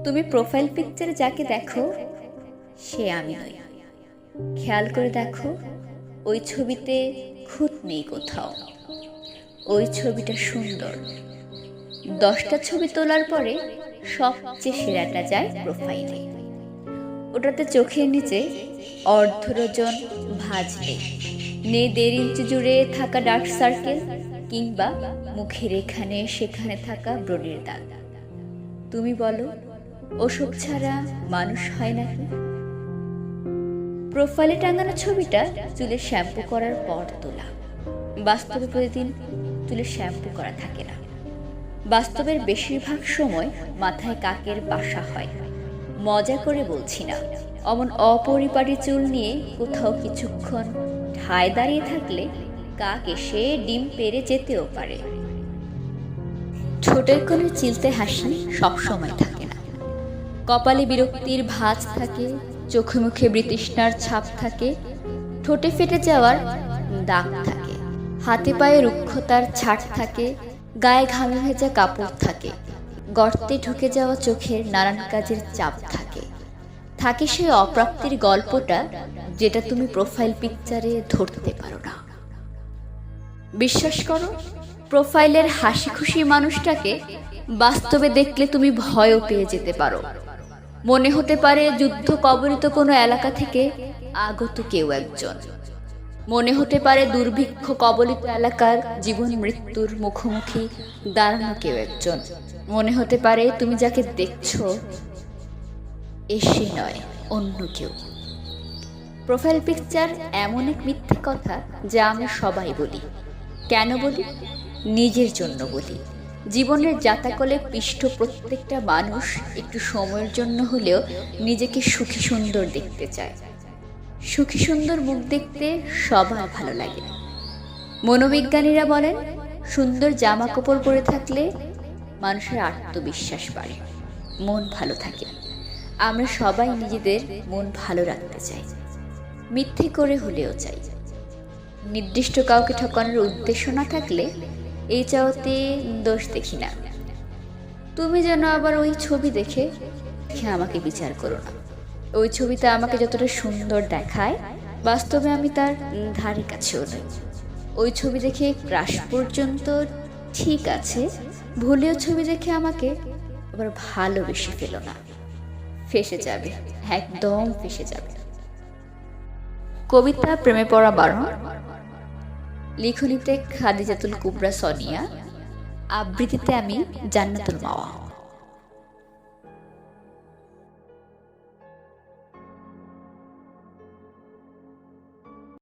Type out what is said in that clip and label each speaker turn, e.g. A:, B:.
A: তুমি প্রোফাইল পিকচারে যাকে দেখো সে আমি নই। খেয়াল করে দেখো, ওই ছবিতে খুঁত নেই কোথাও। ওই ছবিটা সুন্দর। 10টা ছবি তোলার পরে সবচেয়ে সেরাটা যায় প্রোফাইলে। ওটাতে চোখের নিচে অর্ধরজন ভাঁজ নেই 1.5 ইঞ্চি জুড়ে থাকা ডার্ক সার্কেল, কিংবা মুখের এখানে সেখানে থাকা ব্রণের দাগ। তুমি বলো, ওসব ছাড়া মানুষ হয় নাকি? প্রোফাইলে টাঙানো ছবিটা চুলে শ্যাম্পু করার পর তোলা। বাস্তবে প্রতিদিন চুলে শ্যাম্পু করা থাকে না। বাস্তবের বেশিরভাগ সময় মাথায় কাকের বাসা হয়। মজা করে বলছি না। অমন অপরিপাটি চুল নিয়ে কোথাও কিছুক্ষণ ঠায় দাঁড়িয়ে থাকলে কাক এসে ডিম পেড়ে যেতেও পারে। ঠোঁটের কোণে চিলতে হাসি সবসময় থাকে না। কপালে বিরক্তির ভাঁজ থাকে, চোখে মুখে বিতৃষ্ণার ছাপ থাকে, ঠোঁটে ফেটে যাওয়ার দাগ থাকে, হাতে পায়ে রুক্ষতার ছাট থাকে, গায়ে ঘামে ভেজা কাপড় থাকে, গর্তে ঢুকে যাওয়া চোখের নানান কাজের চাপ থাকে। থাকে সেই অপ্রাপ্তির গল্পটা যেটা তুমি প্রোফাইল পিকচারে ধরতে পারো না। বিশ্বাস করো, প্রোফাইলের হাসি খুশি মানুষটাকে বাস্তবে দেখলে তুমি ভয়ও পেয়ে যেতে পারো। মনে হতে পারে যুদ্ধ কবলিত কোনো এলাকা থেকে আগত কেউ একজন। মনে হতে পারে দুর্ভিক্ষ কবলিত এলাকার জীবন মৃত্যুর মুখোমুখি দাঁড়ানো কেউ একজন। মনে হতে পারে তুমি যাকে দেখছো এসে নয়, অন্য কেউ। প্রোফাইল পিকচার এমন এক মিথ্যে কথা যা আমরা সবাই বলি। কেন বলি? নিজের জন্য বলি। জীবনের জাতাকলে পিষ্ট প্রত্যেকটা মানুষ একটু সময়ের জন্য হলেও নিজেকে সুখী সুন্দর দেখতে চায়। সুখী সুন্দর মুখ দেখতে সবার ভালো লাগে। মনোবিজ্ঞানীরা বলেন, সুন্দর জামা কাপড় পরে থাকলে মানুষের আত্মবিশ্বাস বাড়ে, মন ভালো থাকে। আমরা সবাই নিজেদের মন ভালো রাখতে চাই, মিথ্যে করে হলেও চাই। নির্দিষ্ট কাউকে ঠকানোর উদ্দেশ্য না থাকলে এই চাওয়াতে দোষ দেখি না। তুমি যেন আবার ওই ছবি দেখে আমাকে বিচার করো না। ওই ছবিতে আমাকে যতটা সুন্দর দেখায়, বাস্তবে আমি তার ধারে কাছেও নই। ওই ছবি দেখে ক্রাশ পর্যন্ত ঠিক আছে, ভুলেও ছবি দেখে আমাকে আবার ভালোবেসে ফেলো না। ফেসে যাবে, একদম ফেসে যাবে। কবিতা প্রেমে পড়া বারণ, লিখনিতে খাদিজাতুল কুবরা সোনিয়া, আবৃত্তিতে আমি জান্নাতুল মাওয়া।